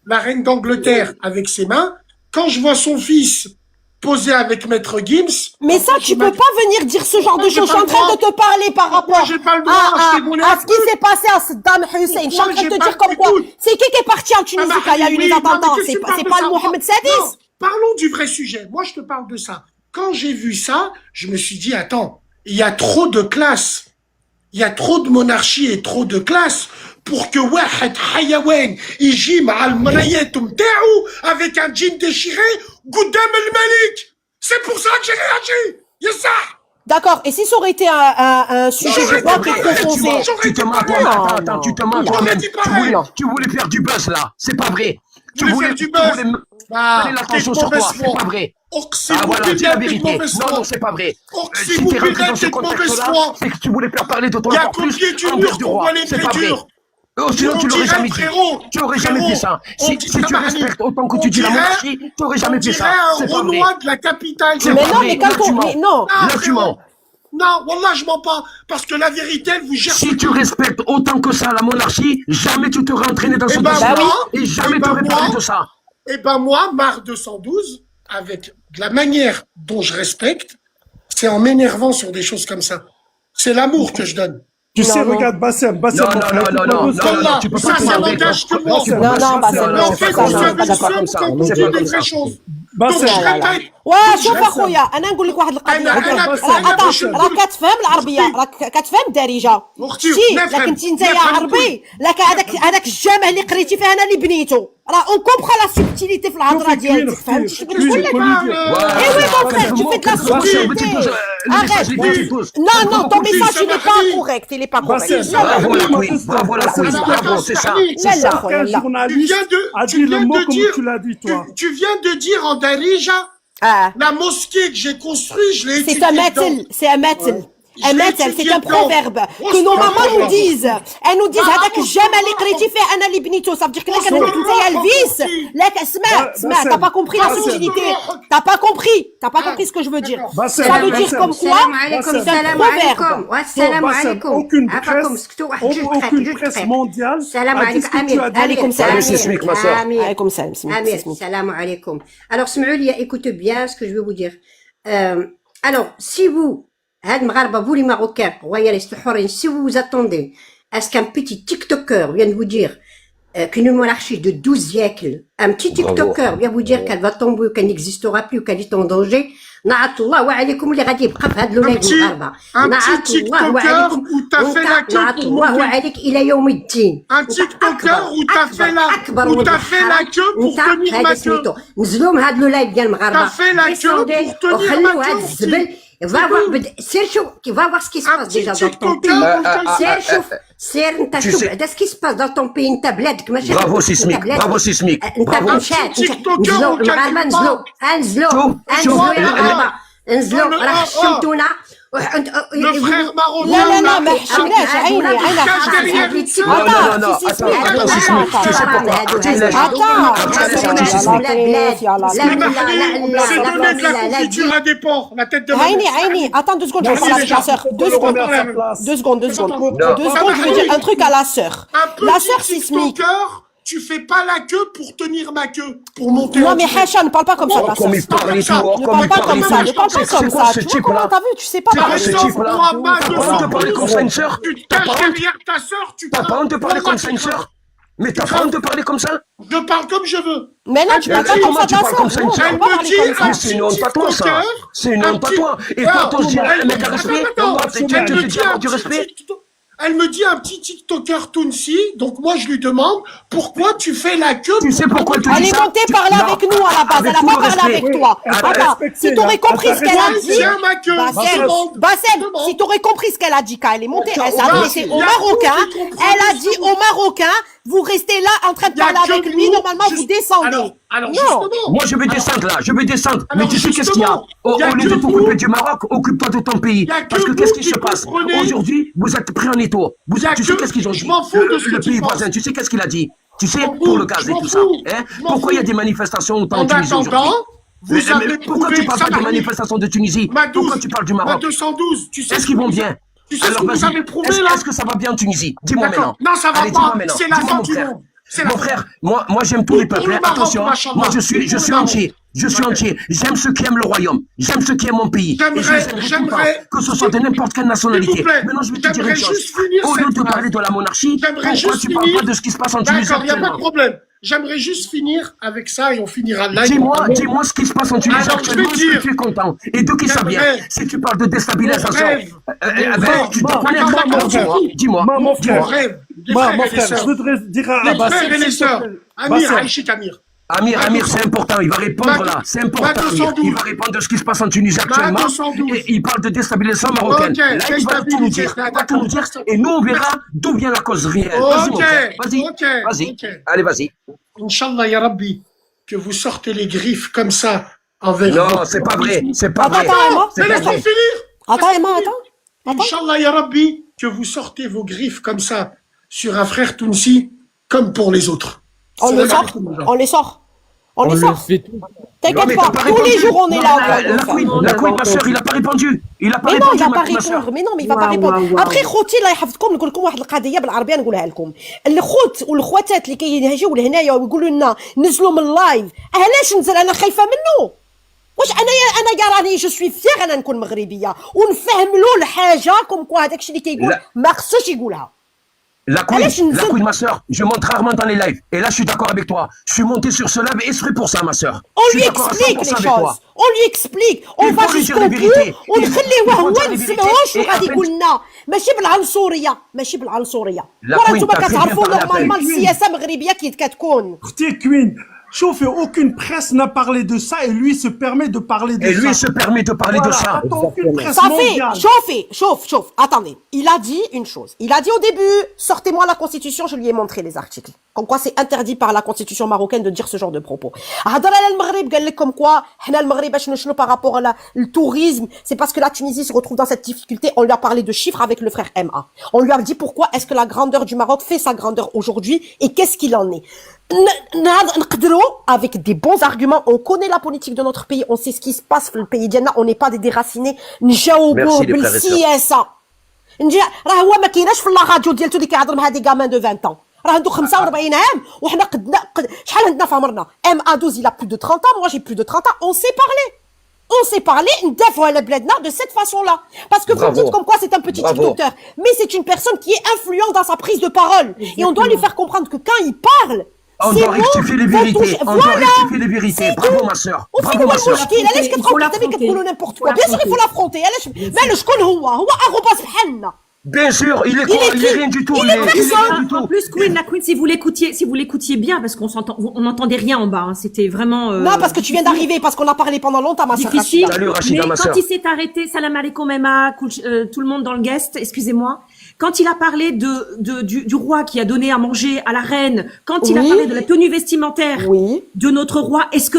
la reine d'Angleterre avec ses mains, quand je vois son fils poser avec Maître Gims... Mais ça, tu peux pas venir dire ce genre de choses. Je suis en train de te parler par rapport à ce qui s'est passé à Saddam Hussein. Je suis en train de te dire comme quoi. C'est qui est parti en Tunisie quand il y a eu les attentats? C'est pas le Mohamed Sadis. Parlons du vrai sujet. Moi, je te parle de ça. Quand j'ai vu ça, je me suis dit, attends, il y a trop de classe. Il y a trop de monarchie et trop de classe pour que Wahed Hayawan يجي مع المرايات متاعو avec un jean déchiré قدام الملك. C'est pour ça que j'ai réagi. Yessa. D'accord. Et si ça aurait été un sujet de roi qui est proposé. Tu te mens toi-même. Attends, tu te mens toi-même. Tu voulais faire du buzz là. C'est pas vrai. Tu voulais faire du buzz. L'attention sur toi. C'est pas vrai. Ah voilà, dis la vérité. Non, c'est pas vrai. Si t'es rentré dans ce contexte-là, c'est que tu voulais faire parler de toi encore plus en dehors du roi. C'est pas vrai. Oh, sinon, tu l'aurais jamais dit. Tu aurais jamais fait ça. Si tu respectes autant que tu dis la monarchie, tu aurais jamais fait ça. C'est pas vrai. De la capitale. Mais non, mais quand on... Non. Là, tu mens. Non, wallah, je mens pas. Parce que la vérité, elle vous gère. Si tu respectes autant que ça la monarchie, jamais tu t'aurais entraîné dans ce dossier. Et jamais tu aurais parlé de ça. Eh ben moi, Mar 212, avec la manière dont je respecte, c'est en m'énervant sur des choses comme ça. C'est l'amour que je donne. Tu sais, regarde, Bassem. Non, tu peux pas ça n'engage que moi. Non, Bassem, en fait, vous savez c'est pas comme ça. quand on dit des vraies choses. Donc, je répète. شوف اخويا انا نقول لك واحد القضيه راك كتفهم العربيه راك كتفهم الدارجه شتي لكن انت يا عربي لك هذاك الجامع اللي قريتي فيه انا اللي بنيته راه اون كومبخا لا سوبتيليتي في الهضره ديالك فهمتي شنو كنقول لك اي وي mon frère tu fais de la subtilité arrête non ton message il est pas correct il est pas correct Bravo la Queen, bravo, c'est ça. Aucun journaliste a dit le mot comme tu l'as dit, toi. Tu viens de dire en Darija, la mosquée que j'ai construite, je l'ai étudiée. C'est un metel. Un metel, c'est un proverbe que nos mamans nous disent. Elles nous disent هذاك الجامع اللي قريتي فيه انا اللي بنيته. Ça veut dire que لك انت يا الفيس لك اسمع t'as pas compris la subtilité. T'as pas compris ce que je veux dire. Ça veut dire comme quoi c'est un proverbe. Aucune presse mondiale a dit ce que tu as dit. عليكم السلام سيسميك ما سا. عليكم السلام Amir, salam alaikum. Alors, Smoulia, écoute bien ce que je vais vous dire. Alors, si vous, vous les Marocains, si vous vous attendez à ce qu'un petit TikToker vienne vous dire qu'une monarchie de 12 siècles, un petit TikToker vient vous dire qu'elle va tomber, qu'elle n'existera plus, qu'elle est en danger, Na'atullah wa alaykoum اللي غادي يبقى في هاد الولايات المغاربة. Na'atullah où t'as fait la queue pour Na'atullah wa alayk ila yawm الدين. Un TikToker où t'as fait la queue pour tenir ma queue. نزلوا من هاد الولايات ديال المغاربة. T'as fait la queue pour tenir ma وخليوا هاد queue. الزبل. Va voir ce qui se passe déjà dans ton pays. سير انت Tu شوف sais- بعدا سكي سباس دون طون بي انت بلادك ماشي Bravo انت Sismic, بلادك. bravo Sismic, انت bravo. مشات TikToker نزلوا وكان المغاربه نزلوا انزلوا شوف، انزلوا يا شوف. مغاربه انزلوا لا، راه لا، حشمتونا Le frère marocain. لا لا لا ما là, حشمناش عيني عيني Non, non, non, attends, Sismic, tu sais pourquoi? C'est donner de la confiture à des porcs, la tête de ma عيني mère. عيني attends 2 secondes je vais parler avec la sœur 2 secondes Non. 2 secondes 2 secondes Non. 2 secondes je vais dire un truc à la sœur Un la petit sœur sismique TikToker, tu fais pas la queue pour tenir ma queue, pour monter non en mais dessous. Hacha ne parle pas comme ça ta sœur Comme il parle et tout, ne comme parle il pas parle et comme tout. ça ne parle pas C'est comme quoi ça ce tu vois type comment là? t'as vu tu sais pas C'est quoi parler ce Sauf type là? moi, ma T'as pas honte de parler comme ça une sœur? Tu te T'as caches pas honte? derrière ta sœur, tu T'as pas honte de parler comme ça une sœur? Mais t'as pas honte de parler comme ça? Je parle comme je veux. mais non tu parles pas comme ça ta sœur non tu Elle peux pas me parler dit comme ça Mais c'est une honte à toi ça. C'est une honte à toi. Et toi t'oses dire un mec à respect? Moi tu te dis avoir du respect? Elle me dit un petit TikToker Tounsi, donc moi je lui demande pourquoi tu fais la queue. Tu sais pourquoi elle te elle dit est ça? montée parler Non. avec nous à la base, Avec elle a tout pas le parlé respect. avec toi. Attends, si t'aurais compris ce qu'elle a dit, Tiens ma queue. Bassem, si t'aurais compris ce qu'elle a dit quand elle est montée, elle s'est adressée au y a Marocain, tout qui comprend elle a le dit son. au Marocain, vous restez là en train de Y a parler que avec lui, nous, normalement vous juste- descendez. Alors Non. justement. Moi je vais descendre là, je vais descendre. Mais Alors, tu sais qu'est-ce qu'il y a? justement, Au y a lieu que de t'occuper vous- du Maroc, occupe-toi de ton pays. Y a que Parce que vous qu'est-ce qui qui se passe? comprenez. Aujourd'hui, vous êtes pris en étau. Y a Tu sais que- qu'est-ce qu'ils ont je dit? m'en fous de ce Le que tu pays penses. voisin, tu sais qu'est-ce qu'il a dit? Tu sais, m'en pour fous, le gaz je et m'en tout ça. fous, Hein? je m'en Pourquoi il y a fous. des manifestations autant en En Tunisie aujourd'hui? attendant, vous Mais avez pourquoi trouvé tu parles ça pas des m'arrive. manifestations de Tunisie? Ma 12, Pourquoi tu parles du ma Maroc? 212, tu sais Est-ce ce qu'ils que vont vous- bien? Tu sais ce Alors que vous vas-y. avez prouvé Est-ce là? est-ce que ça va bien en Tunisie? Dis-moi D'accord. maintenant. Non, ça va Allez, pas. dis-moi maintenant. C'est la Dis-moi, fin mon du frère. monde. C'est la Mon fin. frère, moi j'aime tous les Pour peuples. le Hein. Maroc, Attention, hein. machallah. Moi je Pour suis le Maroc. entier. Je suis Ok. entier. J'aime ceux qui aiment le royaume. J'aime ceux qui aiment mon pays. J'aimerais- Et je les aimerai tout le j'aimerais- temps, que ce soit de n'importe quelle nationalité. S'il vous plaît, Maintenant, je vais te dire j'aimerais une chose. juste finir Au lieu cette de phrase. parler de la monarchie, J'aimerais pourquoi juste tu parles finir- pas de ce qui se passe en Tunisie D'accord, il n'y a pas de actuellement? problème. J'aimerais juste finir avec ça et on finira là. Dis-moi ce qui se passe en Tunisie Alors, actuellement, je vais est-ce que dire- tu es content? Et de qui ça vient? J'aimerais- Si tu parles de déstabilisation, Mon rêve. tu te connais Mon Alors, rêve. dis-moi. Mon Mon frère, rêve. Les mon frères et les frère, je sœurs. voudrais dire à Les Bassem, frères et les s'il te sœurs. plaît. Amir, Bassem. Aïchik Amir. Amir, c'est important, il va répondre Ma- là, c'est ma important. 212. Il va répondre de ce qui se passe en Tunisie actuellement. 212. Et il parle de déstabilisation marocaine. Ok, Là, il va tout nous déstabilité, dire. Il va d'accord. tout nous dire. Et nous, on verra d'où vient la cause réelle. Vas-y, mon Ok, frère. Vas-y. ok, Vas-y. ok. Allez, vas-y. Inch'Allah, ya Rabbi, que vous sortez les griffes comme ça envers Non, votre- c'est pas vrai. C'est pas Attends, vrai. attends, Emma. C'est Mais pas laisse-moi vrai. finir. Attends Emma, attends. Inch'Allah, ya Rabbi, que vous sortez vos griffes comme ça sur un frère Tounsi, comme pour les autres. On C'est les la sort, vérité, les gens. on les sort. On les le sort. fait tout. Non, T'inquiète mais pas, t'as pas tous les répondu. jours on est Non, là. La queen, ma soeur, il a pas répondu. Il a pas Mais non, il répondu, va pas ma soeur. répondre. Mais non, mais il va pas répondre. Après خوتي الله يحفظكم نقول لكم واحد القضيه بالعربيه نقولها لكم. الخوت والخواتات اللي كيهجوا لهنايا ويقولوا لنا نزلوا من اللايف، علاش نزل انا خايفه منه؟ واش انا راني جو سوي فيغ انا نكون مغربيه ونفهم له الحاجه كوم كوا هذاك الشيء اللي كيقول لا. ما خصوش يقولها. La queen, ma soeur, je monte rarement dans les lives. Et là, je suis d'accord avec toi. Je suis monté sur ce live exprès pour ça, ma soeur. On Je lui suis d'accord à explique 100% les avec toi. choses. On lui explique. On Il va faut lui dire jusqu'au les bout vérités. ونخليه Il faut هو dire les نسمعوه vérités. شنو Et غادي après- يقول لنا ماشي بالعنصريه ماشي بالعنصريه. La ورا queen, نتوما t'as très bien كتعرفوا parlé après. نورمالمون السياسه المغربيه كي كتكون. Écoutez, Queen, chauffe, aucune presse n'a parlé de ça et lui se permet de parler de ça. Et lui se permet de parler de Voilà, ça. attends, aucune presse Ça fait, mondiale. chauffe, attendez. Il a dit une chose. Il a dit au début, sortez-moi la constitution, je lui ai montré les articles. Comme quoi c'est interdit par la constitution marocaine de dire ce genre de propos. هضر على المغرب قال لك comme quoi حنا المغرب شنو par rapport à le tourisme, c'est parce que la Tunisie se retrouve dans cette difficulté. On lui a parlé de chiffres avec le frère MA. On lui a dit pourquoi est-ce que la grandeur du Maroc fait sa grandeur aujourd'hui et qu'est-ce qu'il en est. Avec des bons arguments, on connaît la politique de notre pays, on sait ce qui se passe dans le pays d'Yana, on n'est pas des déracinés. Merci, les frères et sœurs. بالسياسه نجي راه هو ما كايناش في لا راديو ديالته اللي كيهضر مع هادي كامان دو 20 ans راه عنده 45 عام وحنا شحال عندنا في عمرنا MA12 il a plus de 30 ans moi j'ai plus de 30 ans on s'est parlé ندافعوا على بلادنا de cette façon-là parce que vous Bravo. dites comme quoi c'est un petit Bravo. TikToker mais c'est une personne qui est influente dans sa prise de parole et on doit lui faire comprendre que quand il parle On ces doit mots rectifier les vont vérités. toucher- On doit voilà. rectifier les vérités. Bravo, ma soeur. وفين Bravo, هو ma soeur. المشكل علاش Il faut كتبقاو l'affronter. كتقولوا n'importe Il quoi faut bien sûr il faut l'affronter. l'affronter علاش ماله شكون هو عروباس بحالنا Bien sûr, il est quoi? Il est rien du tout. Il est personne. rien du tout. En plus, Queen, la Queen, si vous l'écoutiez bien, parce on n'entendait rien en bas, hein, c'était vraiment. Non, parce que tu viens d'arriver, parce qu'on a parlé pendant longtemps, ma soeur. difficile. Salut, Rachida, mais ma quand sœur. il s'est arrêté, salam alaikum Emma, tout le monde dans le guest, excusez-moi. quand il a parlé du roi qui a donné à manger à la reine, quand il a Oui. parlé de la tenue vestimentaire Oui. de notre roi, est-ce que